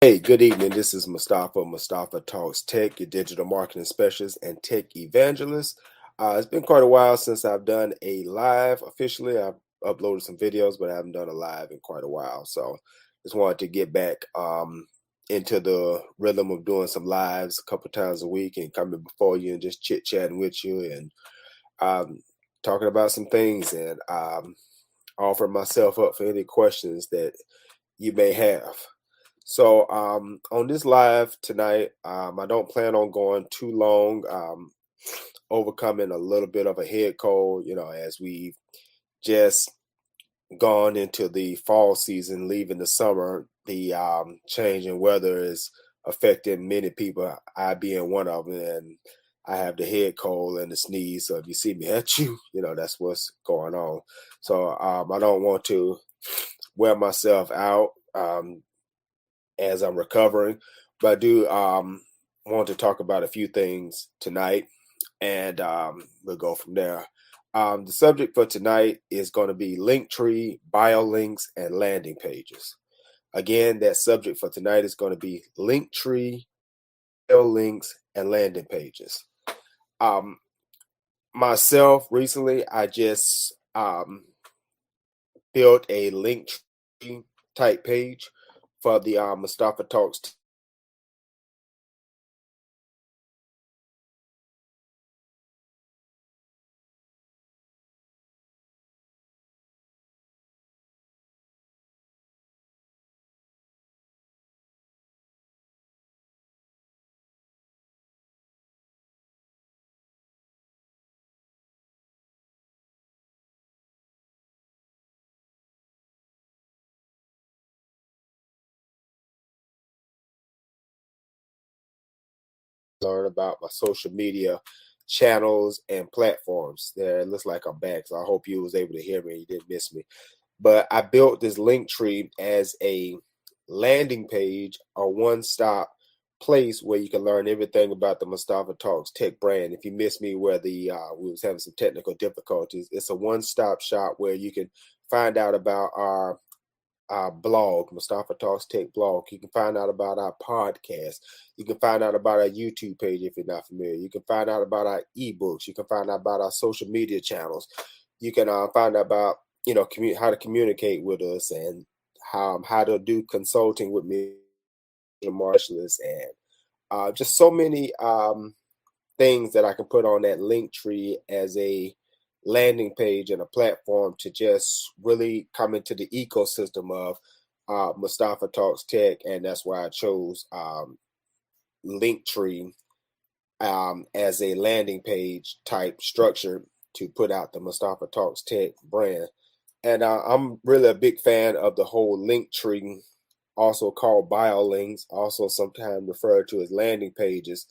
Hey, good evening. This is Mustafa. Mustafa Talks Tech, your digital marketing specialist and tech evangelist. It's been quite a while since I've done a live officially. I've uploaded some videos, but I haven't done a live in quite a while. So just wanted to get back into the rhythm of doing some lives a couple times a week and coming before you and just chit chatting with you and um, talking about some things and offer myself up for any questions that you may have. So on this live tonight, I don't plan on going too long. Overcoming a little bit of a head cold, as we've just gone into the fall season, leaving the summer. The change in weather is affecting many people. I being one of them, and I have the head cold and the sneeze. So if you see me at you, that's what's going on. So I don't want to wear myself out. As I'm recovering. But I do want to talk about a few things tonight, and we'll go from there. The subject for tonight is going to be Linktree, Biolinks, and landing pages. Again, that subject for tonight is going to be Linktree, Biolinks, and landing pages. Um, Myself, recently, I just built a Linktree type page for the Mustafa Talks learn about my social media channels and platforms. There, it looks like I'm back, so I hope you was able to hear me. You didn't miss me. But I built this link tree as a landing page, a one-stop place where you can learn everything about the Mustafa Talks tech brand. If you missed me where the we was having some technical difficulties, it's a one-stop shop where you can find out about our blog, Mustafa Talks Tech blog. You can find out about our podcast. You can find out about our YouTube page if you're not familiar. You can find out about our ebooks. You can find out about our social media channels. You can find out about how to communicate with us and how to do consulting with me, marshalists, and just so many things that I can put on that link tree as a landing page and a platform to just really come into the ecosystem of Mustafa Talks Tech, and that's why I chose Linktree as a landing page type structure to put out the Mustafa Talks Tech brand. And I'm really a big fan of the whole Linktree, also called Biolinks, also sometimes referred to as landing pages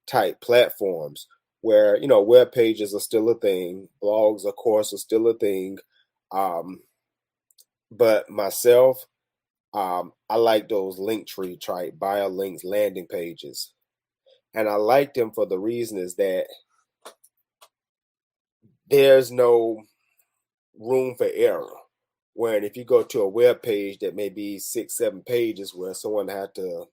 type platforms, where web pages are still a thing, blogs, of course, are still a thing. Um, but myself, I like those Linktree type Biolinks landing pages, and I like them for the reason is that there's no room for error. When if you go to a web page that may be 6, 7 pages, where someone had to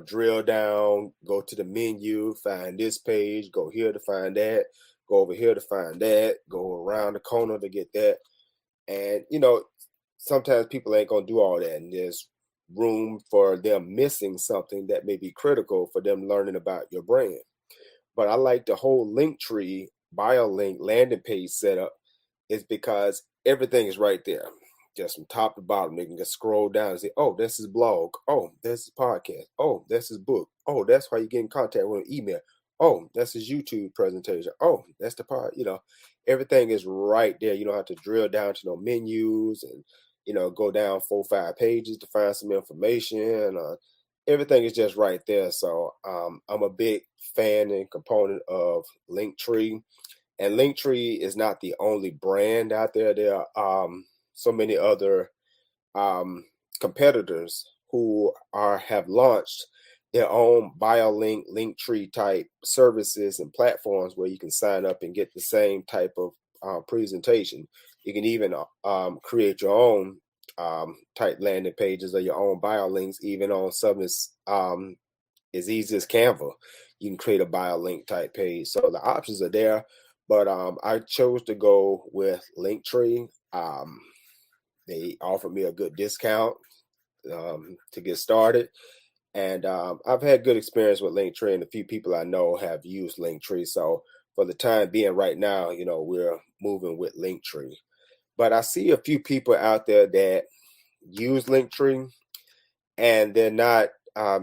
drill down, go to the menu, find this page, go here to find that, go over here to find that, go around the corner to get that. And, sometimes people ain't going to do all that. And there's room for them missing something that may be critical for them learning about your brand. But I like the whole link tree, bio link, landing page setup is because everything is right there. Just from top to bottom. They can just scroll down and say, oh, that's his blog. Oh, that's his podcast. Oh, that's his book. Oh, that's why you get in contact with an email. Oh, that's his YouTube presentation. Oh, that's the part, everything is right there. You don't have to drill down to no menus and, go down 4, 5 pages to find some information. Everything is just right there. So I'm a big fan and component of Linktree. And Linktree is not the only brand out there. There are so many other um, competitors who have launched their own BioLink, Linktree type services and platforms where you can sign up and get the same type of presentation. You can even create your own type landing pages or your own biolinks, even on something as easy as Canva. You can create a biolink type page. So the options are there, but I chose to go with Linktree. They offered me a good discount to get started. And I've had good experience with Linktree, and a few people I know have used Linktree. So for the time being, right now, we're moving with Linktree. But I see a few people out there that use Linktree, and they're not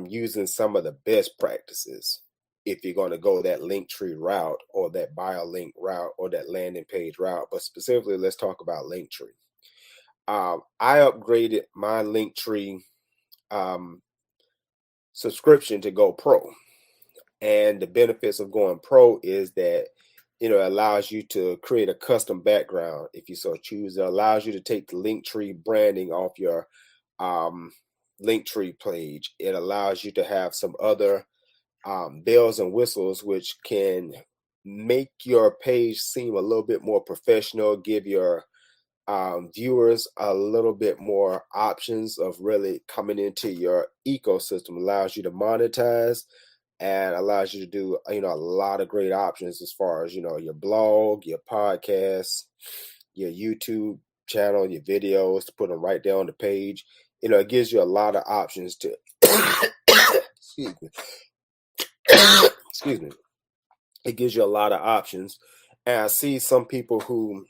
using some of the best practices. If you're going to go that Linktree route or that BioLink route or that landing page route, but specifically, let's talk about Linktree. I upgraded my Linktree um, subscription to Go Pro. And the benefits of going pro is that it allows you to create a custom background if you so choose. It allows you to take the Linktree branding off your um, Linktree page. It allows you to have some other bells and whistles, which can make your page seem a little bit more professional, give your viewers a little bit more options of really coming into your ecosystem. Allows you to monetize and allows you to do a lot of great options as far as your blog, your podcast, your YouTube channel, your videos, to put them right there on the page. It gives you a lot of options to excuse me. Excuse me. It gives you a lot of options. And I see some people who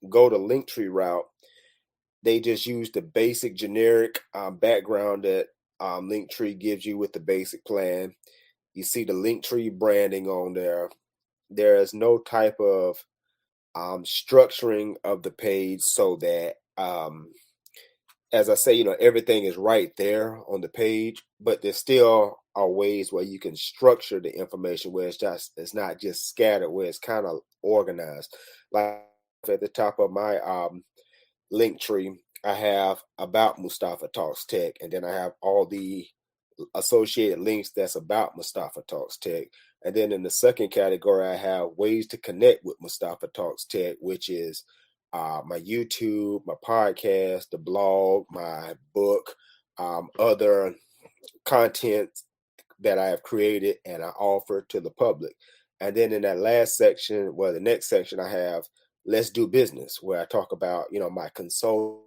go the Linktree route. They just use the basic generic background that Linktree gives you with the basic plan. You see the Linktree branding on there. There is no type of structuring of the page so that, as I say, everything is right there on the page, but there still are ways where you can structure the information where it's not just scattered, where it's kind of organized. Like at the top of my Linktree, I have about Mustafa Talks Tech, and then I have all the associated links that's about Mustafa Talks Tech. And then in the second category, I have ways to connect with Mustafa Talks Tech, which is my YouTube, my podcast, the blog, my book, other content that I have created and I offer to the public. And then in that last section, well, the next section, I have Let's Do Business, where I talk about, my consult,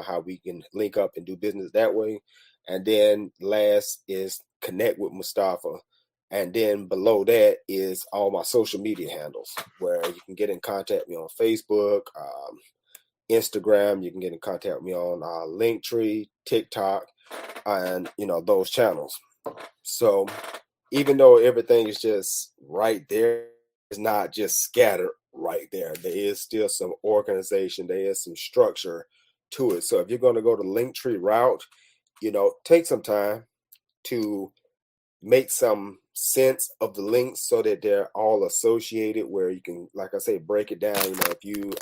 how we can link up and do business that way. And then last is Connect with Mustafa. And then below that is all my social media handles, where you can get in contact with me on Facebook, Instagram. You can get in contact with me on Linktree, TikTok, and those channels. So even though everything is just right there, it's not just scattered right there. There is still some organization, there is some structure to it. So if you're going to go the Linktree route, take some time to make some sense of the links so that they're all associated, where you can, like I say, break it down. If you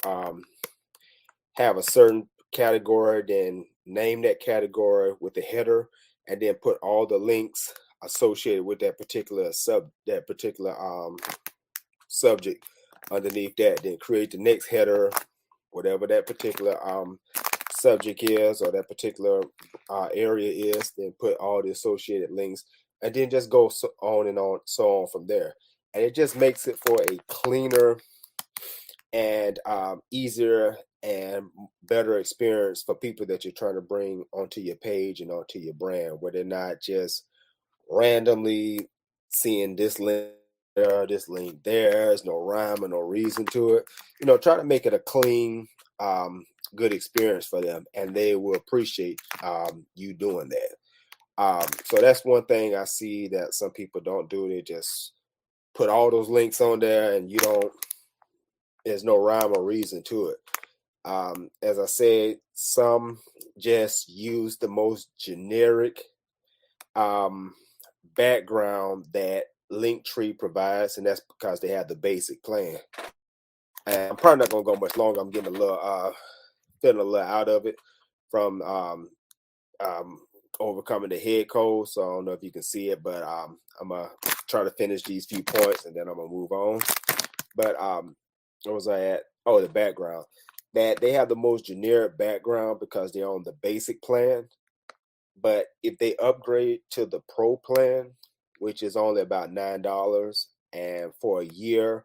have a certain category, then name that category with the header, and then put all the links associated with that particular subject underneath that. Then create the next header, whatever that particular subject is or that particular area is. Then put all the associated links, and then just go on and on, so on from there. And it just makes it for a cleaner and easier and better experience for people that you're trying to bring onto your page and onto your brand, where they're not just randomly seeing this link there, this link there. There's no rhyme or no reason to it. Try to make it a clean, good experience for them, and they will appreciate you doing that. So that's one thing I see that some people don't do. They just put all those links on there, and there's no rhyme or reason to it. As I said, some just use the most generic background that Linktree provides, and that's because they have the basic plan. And I'm probably not gonna go much longer. I'm getting a little feeling a little out of it from um, overcoming the head cold. So I don't know if you can see it, but I'm gonna try to finish these few points and then I'm gonna move on. But what was I at? Oh, the background. that they have the most generic background because they're on the basic plan. But if they upgrade to the pro plan, which is only about $9, and for a year,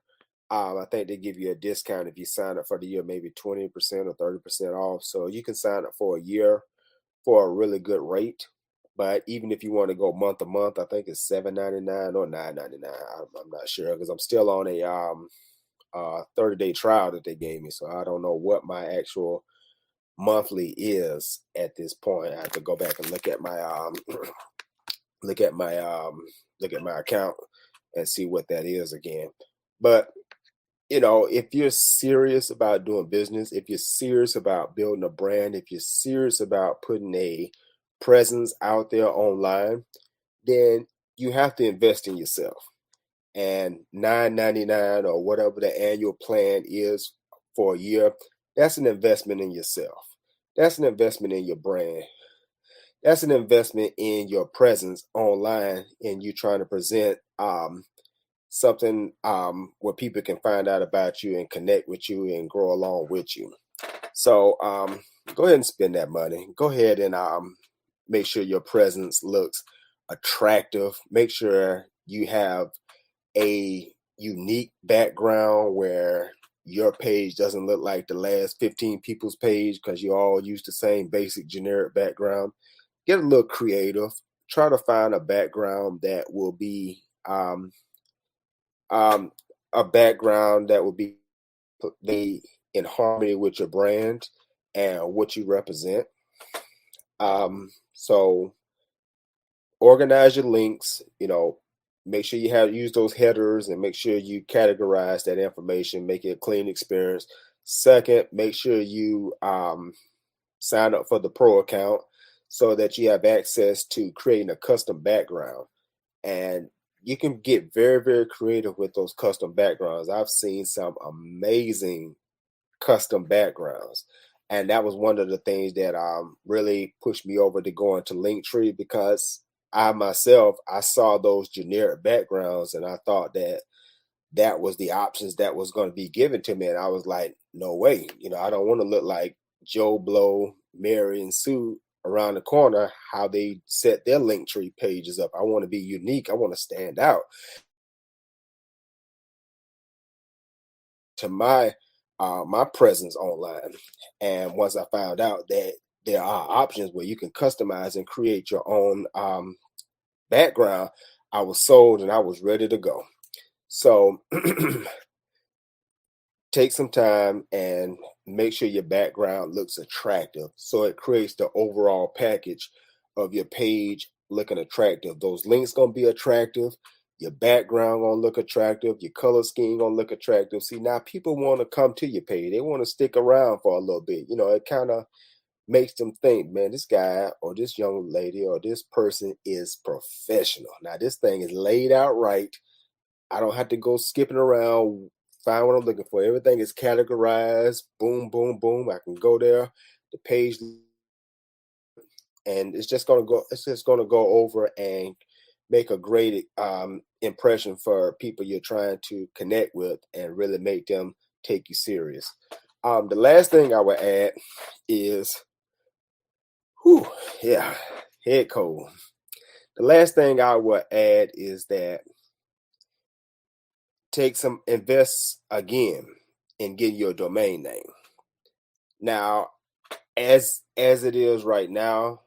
I think they give you a discount if you sign up for the year, maybe 20% or 30% off. So you can sign up for a year for a really good rate. But even if you want to go month to month, I think it's $7.99 or $9.99. I'm not sure because I'm still on a 30-day trial that they gave me. So I don't know what my actual monthly is at this point. I have to go back and look at my look at my look at my account and see what that is again. But if you're serious about doing business, if you're serious about building a brand, if you're serious about putting a presence out there online, then you have to invest in yourself. And $9.99 or whatever the annual plan is for a year, that's an investment in yourself. That's an investment in your brand. That's an investment in your presence online and you trying to present something where people can find out about you and connect with you and grow along with you. So go ahead and spend that money. Go ahead and make sure your presence looks attractive. Make sure you have a unique background where your page doesn't look like the last 15 people's page because you all use the same basic generic background. Get a little creative. Try to find a background that will be um, a background that will be in harmony with your brand and what you represent. So organize your links, make sure you use those headers and make sure you categorize that information, make it a clean experience. Second, make sure you sign up for the pro account so that you have access to creating a custom background. And you can get very, very creative with those custom backgrounds. I've seen some amazing custom backgrounds. And that was one of the things that really pushed me over to go into Linktree because I saw those generic backgrounds and I thought that that was the options that was going to be given to me. And I was like, no way. I don't want to look like Joe Blow, Mary, and Sue around the corner, how they set their Linktree pages up. I want to be unique. I want to stand out to my presence online. And once I found out that there are options where you can customize and create your own background, I was sold and I was ready to go. So take some time and make sure your background looks attractive so it creates the overall package of your page looking attractive. Those links gonna be attractive, your background gonna look attractive, your color scheme gonna look attractive. See, now people want to come to your page, they want to stick around for a little bit. It kind of makes them think, man, this guy or this young lady or this person is professional. Now this thing is laid out right. I don't have to go skipping around, find what I'm looking for. Everything is categorized. Boom, boom, boom. I can go there, the page, and it's just gonna go. It's just gonna go over and make a great impression for people you're trying to connect with, and really make them take you serious. The last thing I would add is, whew, yeah, head cold. The last thing I would add is that invest again in getting your domain name. Now, as it is right now,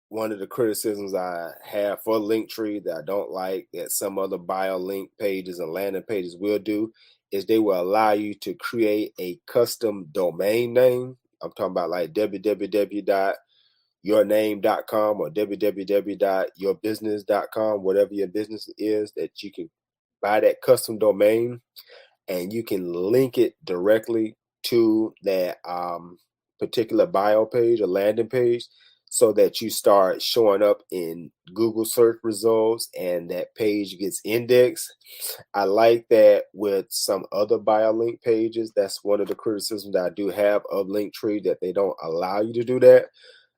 one of the criticisms I have for Linktree that I don't like that some other Biolink pages and landing pages will do is they will allow you to create a custom domain name. I'm talking about like www.yourname.com or www.yourbusiness.com, whatever your business is, that you can buy that custom domain and you can link it directly to that particular bio page or landing page so that you start showing up in Google search results and that page gets indexed. I like that with some other BioLink pages. That's one of the criticisms that I do have of Linktree, that they don't allow you to do that.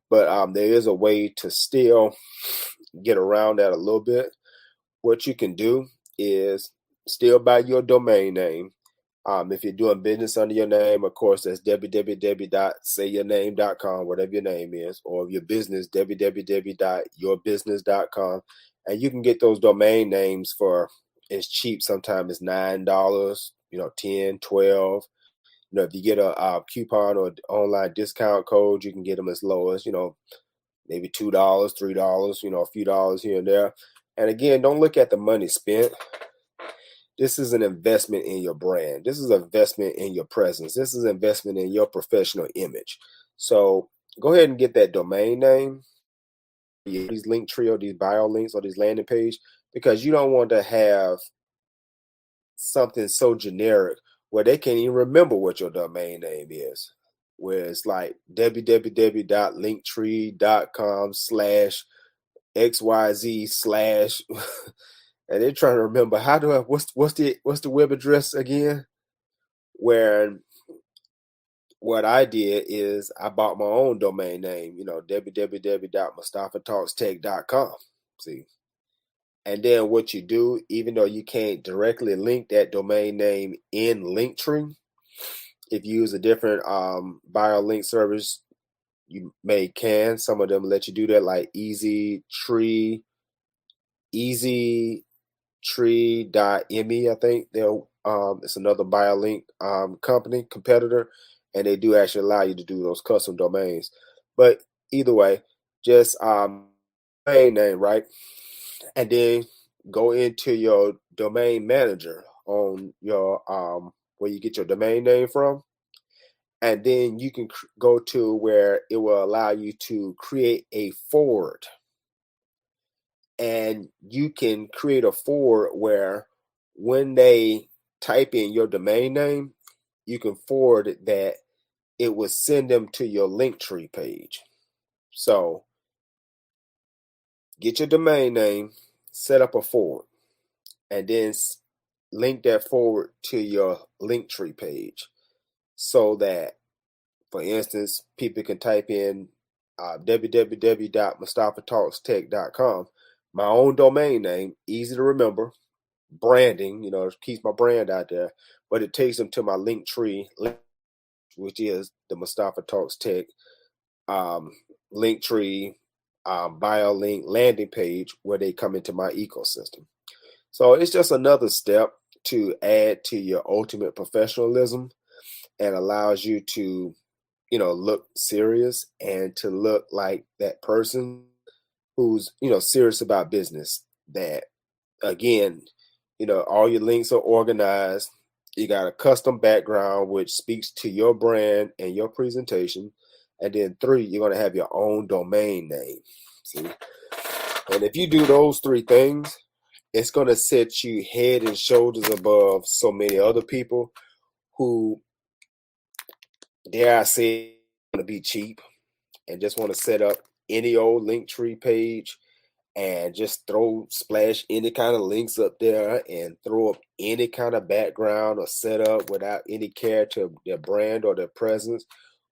But there is a way to still get around that a little bit. What you can do is still buy your domain name. If you're doing business under your name, of course, that's www.sayyourname.com, whatever your name is, or if your business, www.yourbusiness.com. And you can get those domain names for it's cheap. Sometimes it's $9, 10, 12. If you get a coupon or online discount code, you can get them as low as, maybe $2, $3, a few dollars here and there. And again, don't look at the money spent. This is an investment in your brand. This is an investment in your presence. This is an investment in your professional image. So go ahead and get that domain name, these Linktree or these Biolinks or these landing page, because you don't want to have something so generic where they can't even remember what your domain name is. Where it's like www.linktree.com/XYZ slash and they're trying to remember how do I what's the web address again? Where what I did is I bought my own domain name, www.mustafatalkstech.com. See, and then what you do, even though you can't directly link that domain name in Linktree, if you use a different BioLink service, you can. Some of them let you do that, like Easy Tree.me, I think they'll it's another BioLink company competitor, and they do actually allow you to do those custom domains. But either way, just domain name, right? And then go into your domain manager on your where you get your domain name from, and then you can go to where it will allow you to create a forward, and you can create a forward where when they type in your domain name, you can forward it that it will send them to your Linktree page. So get your domain name, set up a forward, and then link that forward to your Linktree page so that, for instance, people can type in www.mustafatalkstech.com, my own domain name, easy to remember, branding, it keeps my brand out there, but it takes them to my Linktree, which is the Mustafa Talks Tech Linktree BioLink landing page where they come into my ecosystem. So it's just another step to add to your ultimate professionalism and allows you to, look serious and to look like that person who's, serious about business. That again, all your links are organized. You got a custom background which speaks to your brand and your presentation. And then 3, you're going to have your own domain name. See? And if you do those 3 things, it's going to set you head and shoulders above so many other people who, dare I say, want to be cheap and just want to set up any old Linktree page and just splash any kind of links up there and throw up any kind of background or setup without any care to their brand or their presence,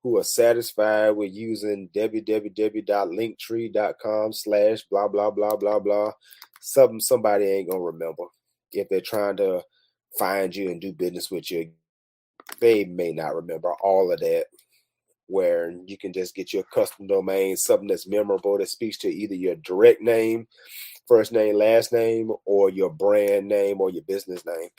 who are satisfied with using www.linktree.com slash blah, blah, blah, blah, blah. Something somebody ain't going to remember. If they're trying to find you and do business with you, they may not remember all of that, where you can just get your custom domain, something that's memorable that speaks to either your direct name, first name, last name, or your brand name or your business name.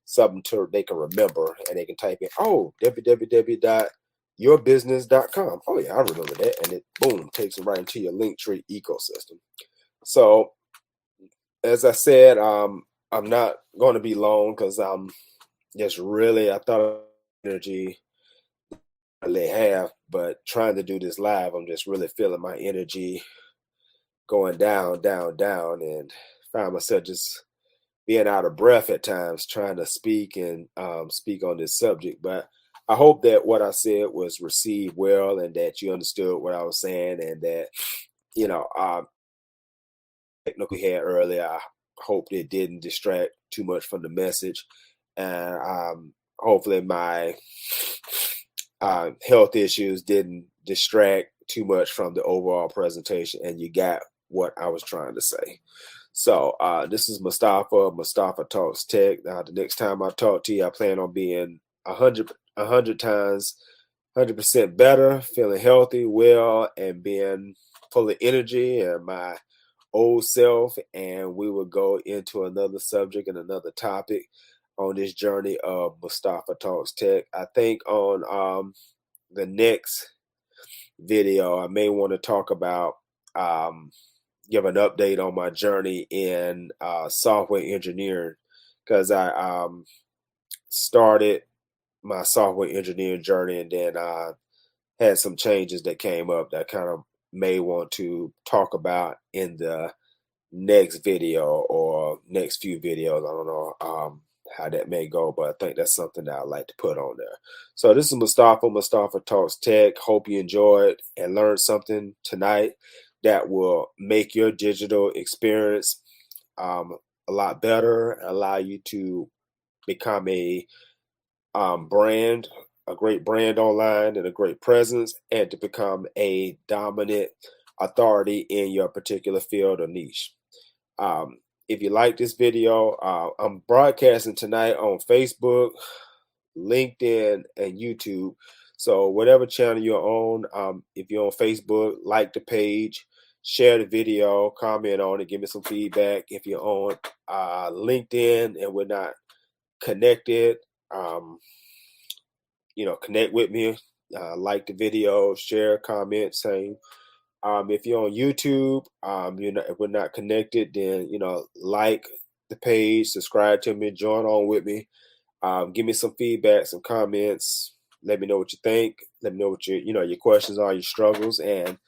Something they can remember, and they can type in, www.yourbusiness.com. Oh yeah, I remember that. And it boom takes them right into your Linktree ecosystem. So as I said, I'm not going to be long because I'm just really, I thought energy they have, but trying to do this live, I'm just really feeling my energy going down, down, down, and find myself just being out of breath at times trying to speak and speak on this subject. But I hope that what I said was received well and that you understood what I was saying, and that, technical had earlier, I hope it didn't distract too much from the message. And hopefully my health issues didn't distract too much from the overall presentation, and you got what I was trying to say. So this is Mustafa Talks Tech. The next time I talk to you, I plan on being a hundred times, 100% better, feeling healthy, well, and being full of energy and my old self. And we will go into another subject and another topic on this journey of Mustafa Talks Tech. I think on the next video, I may want to talk about um, give an update on my journey in software engineering because I started my software engineering journey, and then had some changes that came up that kind of may want to talk about in the next video or next few videos. I don't know how that may go, but I think that's something that I'd like to put on there. So this is Mustafa Talks Tech. Hope you enjoyed and learned something tonight that will make your digital experience a lot better, allow you to become brand, a great brand online and a great presence, and to become a dominant authority in your particular field or niche. If you like this video, I'm broadcasting tonight on Facebook, LinkedIn, and YouTube. So whatever channel you're on, if you're on Facebook, like the page, share the video, comment on it, give me some feedback. If you're on LinkedIn and we're not connected, um, connect with me, like the video, share, comment, same. If you're on YouTube, if we're not connected, then like the page, subscribe to me, join on with me. Give me some feedback, some comments. Let me know what you think. Let me know what your questions are, your struggles, and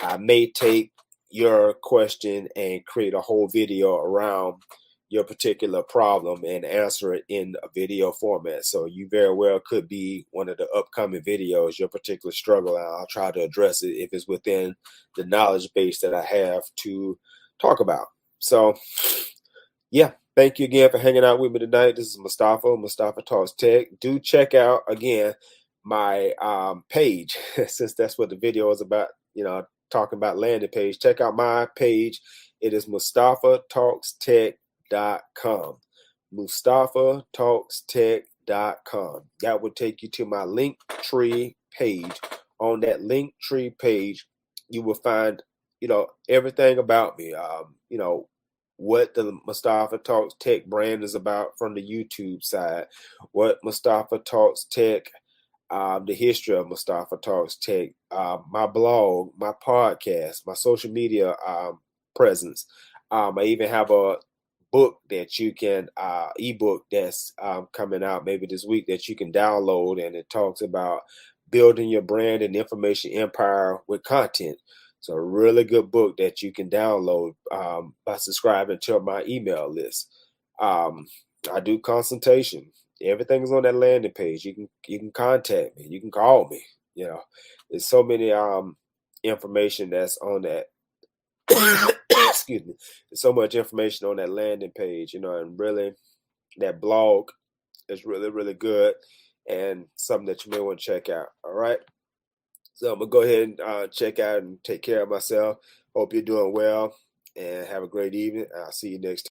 I may take your question and create a whole video around your particular problem and answer it in a video format. So you very well could be one of the upcoming videos, your particular struggle, and I'll try to address it if it's within the knowledge base that I have to talk about. So yeah, thank you again for hanging out with me tonight. This is Mustafa Talks Tech. Do check out again my page since that's what the video is about, talking about landing page. Check out my page. It is mustafatalkstech.com. mustafatalkstech.com. That will take you to my Linktree page. On that Linktree page, you will find, everything about me. What the Mustafa Talks Tech brand is about from the YouTube side, what Mustafa Talks Tech, the history of Mustafa Talks Tech, my blog, my podcast, my social media presence. I even have a book that you can, ebook that's coming out maybe this week that you can download, and it talks about building your brand and information empire with content. It's a really good book that you can download by subscribing to my email list. I do consultation. Everything is on that landing page. You can contact me. You can call me. There's so many information that's on that. Excuse me. There's so much information on that landing page. And really that blog is really really good and something that you may want to check out. All right. So I'm gonna go ahead and check out and take care of myself. Hope you're doing well and have a great evening. I'll see you next time.